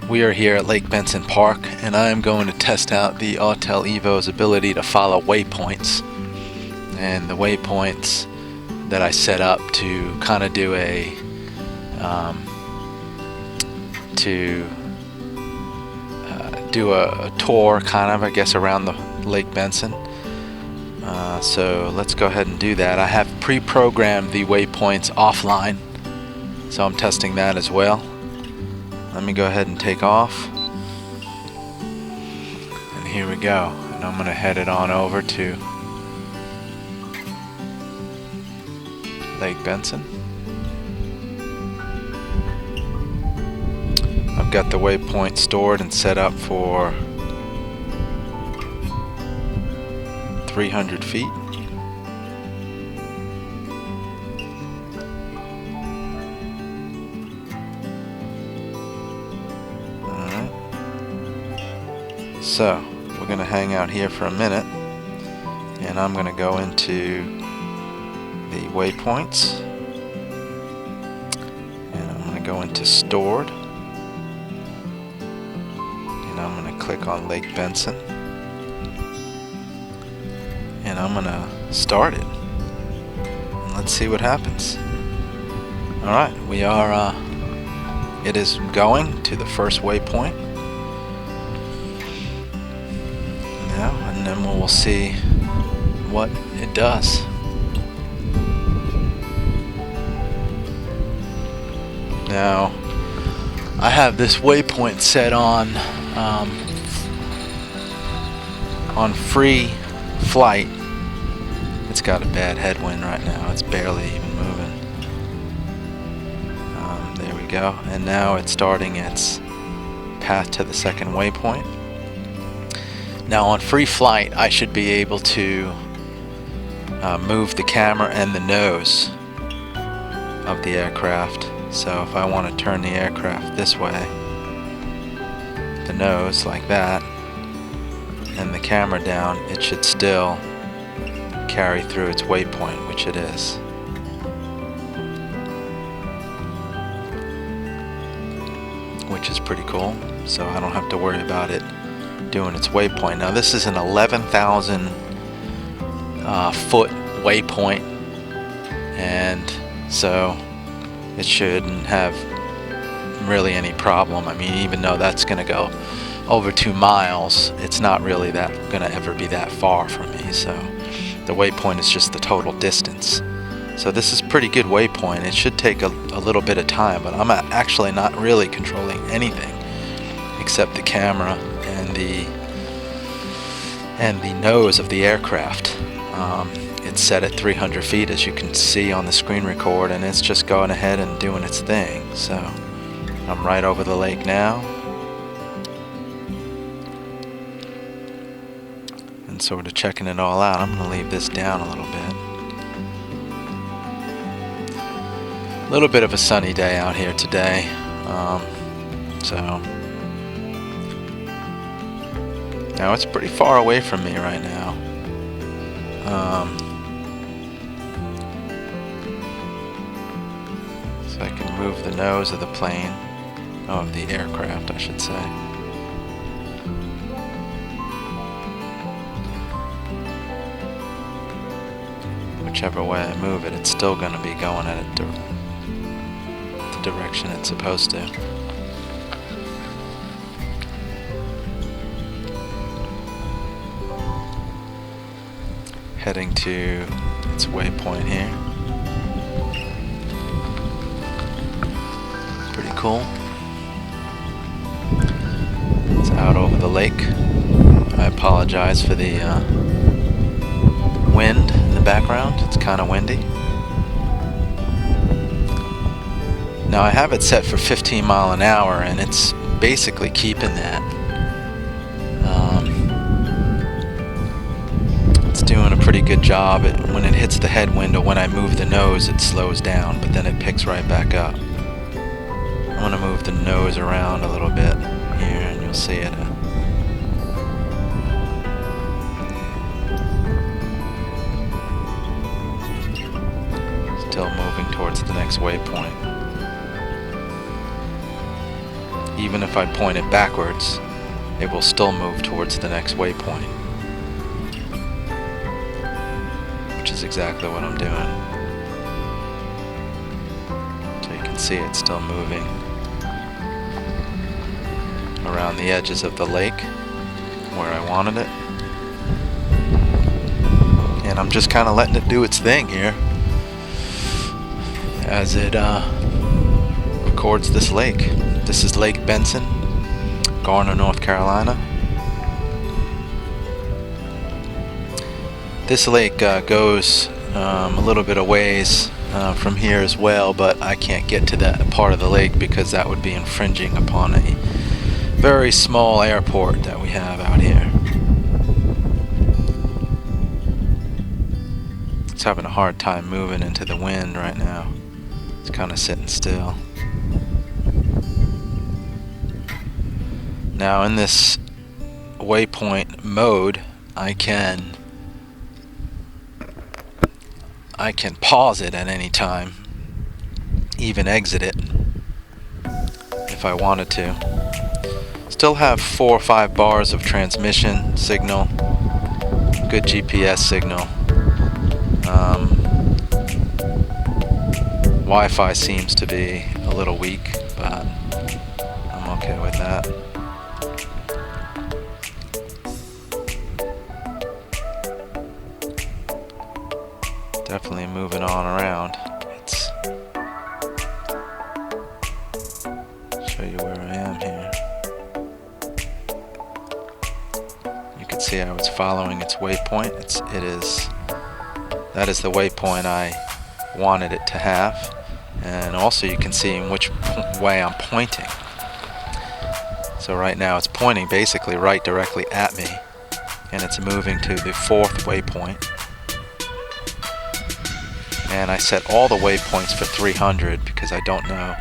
We are here at Lake Benson Park, and I am going to test out the Autel Evo's ability to follow waypoints. And the waypoints that I set up to kind of do a tour, kind of, I guess, around the Lake Benson. So let's go ahead and do that. I have pre-programmed the waypoints offline, so I'm testing that as well. Let me go ahead and take off. And here we go. And I'm going to head it on over to Lake Benson. I've got the waypoint stored and set up for 300 feet. Alright. So, we're going to hang out here for a minute, and I'm going to go into the waypoints, and I'm going to go into stored, and I'm going to click on Lake Benson, and I'm going to start it, and let's see what happens. Alright, we are it is going to the first waypoint now, and then we'll see what it does. Now, I have this waypoint set on free flight. It's got a bad headwind right now. It's barely even moving. There we go. And now it's starting its path to the second waypoint. Now, on free flight, I should be able to move the camera and the nose of the aircraft. So if I want to turn the aircraft this way, the nose like that, and the camera down, it should still carry through its waypoint, which it is. Which is pretty cool, so I don't have to worry about it doing its waypoint. Now, this is an 11,000 foot waypoint, and so it shouldn't have really any problem. I mean, even though that's going to go over 2 miles, it's not really that going to ever be that far from me. So the waypoint is just the total distance. So this is pretty good waypoint. It should take a little bit of time, but I'm actually not really controlling anything except the camera and the nose of the aircraft. It's set at 300 feet, as you can see on the screen record, and it's just going ahead and doing its thing. So I'm right over the lake now, and sort of checking it all out. I'm going to leave this down a little bit. A little bit of a sunny day out here today, so now it's pretty far away from me right now. So I can move the nose of the plane, of the aircraft, I should say. Whichever way I move it, it's still going to be going at the direction it's supposed to. Heading to its waypoint here. Pretty cool. It's out over the lake. I apologize for the wind in the background. It's kind of windy. Now, I have it set for 15 miles an hour, and it's basically keeping that. It's doing a pretty good job. When it hits the headwind or when I move the nose, it slows down, but then it picks right back up. I want to move the nose around a little bit here, and you'll see it. Still moving towards the next waypoint. even if I point it backwards, it will still move towards the next waypoint, which is exactly what I'm doing. So you can see it's still moving around the edges of the lake where I wanted it. And I'm just kind of letting it do its thing here as it records this lake. This is Lake Benson, Garner, North Carolina. This lake goes a little bit of ways from here as well, but I can't get to that part of the lake because that would be infringing upon a very small airport that we have out here. It's having a hard time moving into the wind right now. It's kind of sitting still. Now in this waypoint mode, I can pause it at any time, even exit it if I wanted to. Still have 4 or 5 bars of transmission signal, good GPS signal. Wi-Fi seems to be a little weak, but I'm okay with that. Definitely moving on around. Let's show you where I am here. You can see how it's following its waypoint. That is the waypoint I wanted it to have. And also you can see in which way I'm pointing. So right now it's pointing basically right directly at me, and it's moving to the 4th waypoint. And I set all the waypoints for 300 because I don't know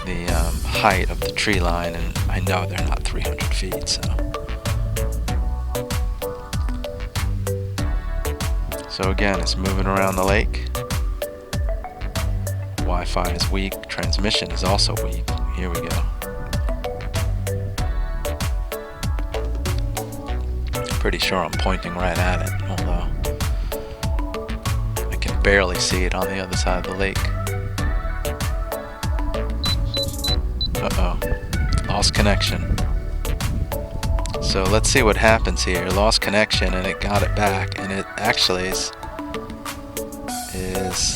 the height of the tree line, and I know they're not 300 feet. So again, it's moving around the lake. Wi-Fi is weak. Transmission is also weak. Here we go. Pretty sure I'm pointing right at it, although I can barely see it on the other side of the lake. Uh-oh. Lost connection. So let's see what happens here. Lost connection, and it got it back, and it actually is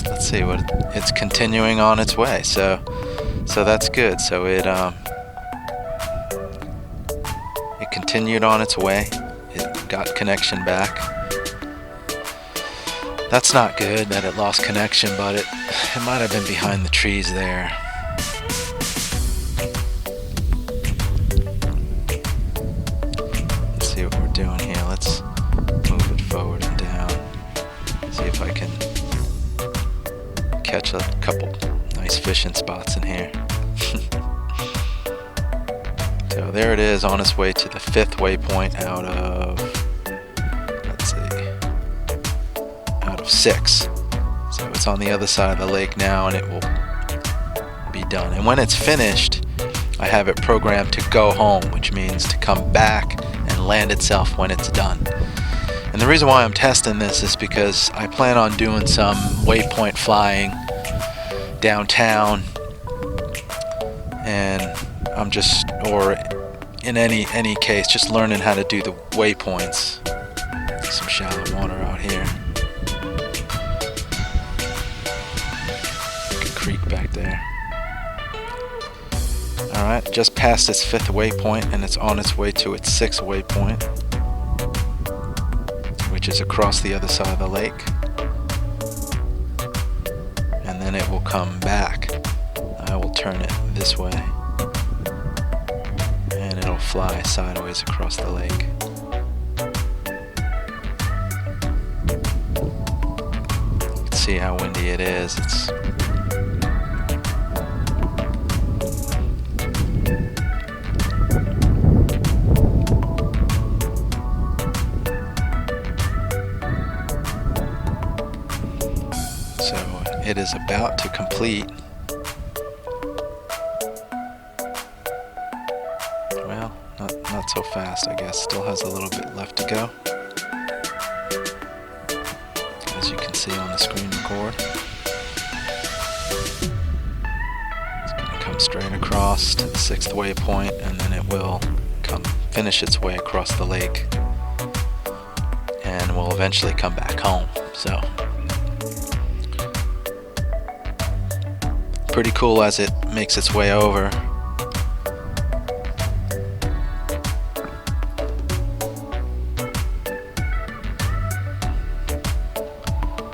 let's see what it's continuing on its way. So that's good. So it continued on its way. It got connection back. That's not good that it lost connection, but it might have been behind the trees there. Let's see what we're doing here. Let's move it forward and down. See if I can catch a couple nice fishing spots in here. So there it is on its way to the 5th waypoint out of, out of 6. So it's on the other side of the lake now, and it will be done. And when it's finished, I have it programmed to go home, which means to come back and land itself when it's done. And the reason why I'm testing this is because I plan on doing some waypoint flying downtown, and I'm just, or in any case, just learning how to do the waypoints. Some shallow water out here. Like a creek back there. Alright, just passed its 5th waypoint, and it's on its way to its 6th waypoint, which is across the other side of the lake. And then it will come back. I will turn it this way, and it'll fly sideways across the lake. You can see how windy it is. So it is about to complete not so fast, I guess. Still has a little bit left to go, as you can see on the screen record. It's going to come straight across to the 6th waypoint, and then it will finish its way across the lake, and will eventually come back home. So pretty cool as it makes its way over.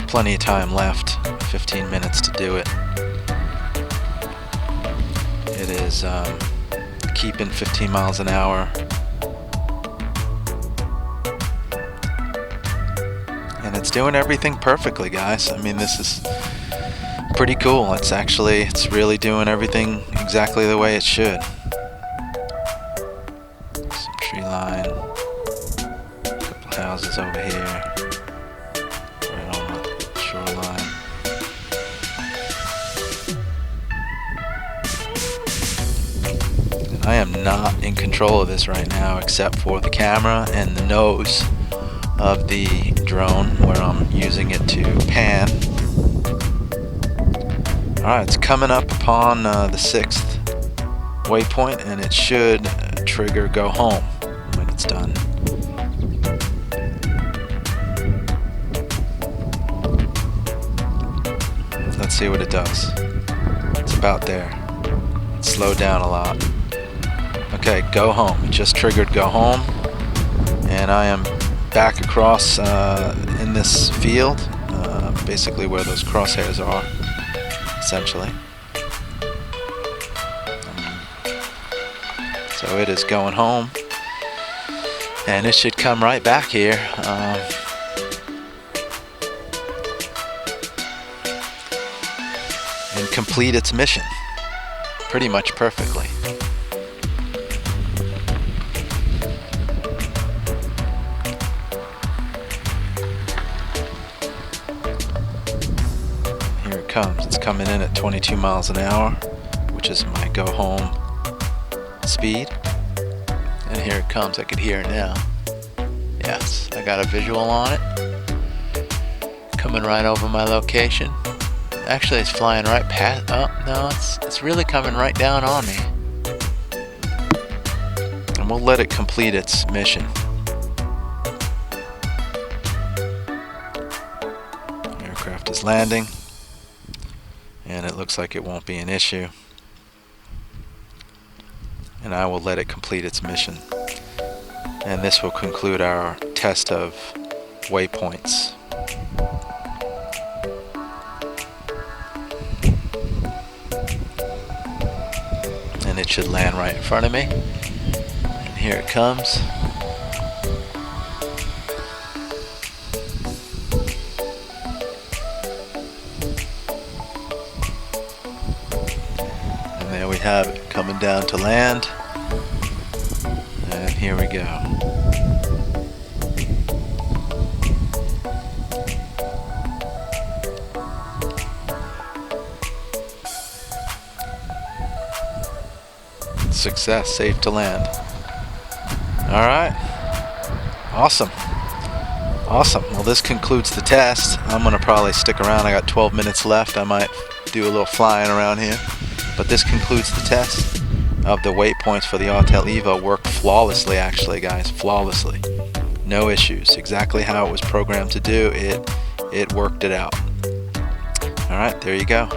Plenty of time left, 15 minutes to do it. It is keeping 15 miles an hour. And it's doing everything perfectly, guys. I mean, this is pretty cool. It's really doing everything exactly the way it should. Some tree line, a couple houses over here, right on the shoreline. And I am not in control of this right now, except for the camera and the nose of the drone, where I'm using it to pan. Alright, it's coming up upon the 6th waypoint, and it should trigger go home when it's done. Let's see what it does. It's about there. It slowed down a lot. Okay, go home. It just triggered go home, and I am back across in this field, basically where those crosshairs are, essentially. So it is going home, and it should come right back here and complete its mission pretty much perfectly. It's coming in at 22 miles an hour, which is my go home speed. And here it comes. I could hear it now. Yes, I got a visual on it. Coming right over my location. Actually, it's flying right past. Oh, no, it's really coming right down on me. And we'll let it complete its mission. Aircraft is landing, and it looks like it won't be an issue. And I will let it complete its mission. And this will conclude our test of waypoints. And it should land right in front of me. And here it comes. And there we have it, coming down to land. And here we go. Success, safe to land. All right, awesome. Well, this concludes the test. I'm gonna probably stick around. I got 12 minutes left. I might do a little flying around here, but this concludes the test of the waypoints for the Autel Evo. Worked flawlessly, actually, guys, flawlessly. No issues. Exactly how it was programmed to do. It worked it out. All right, there you go.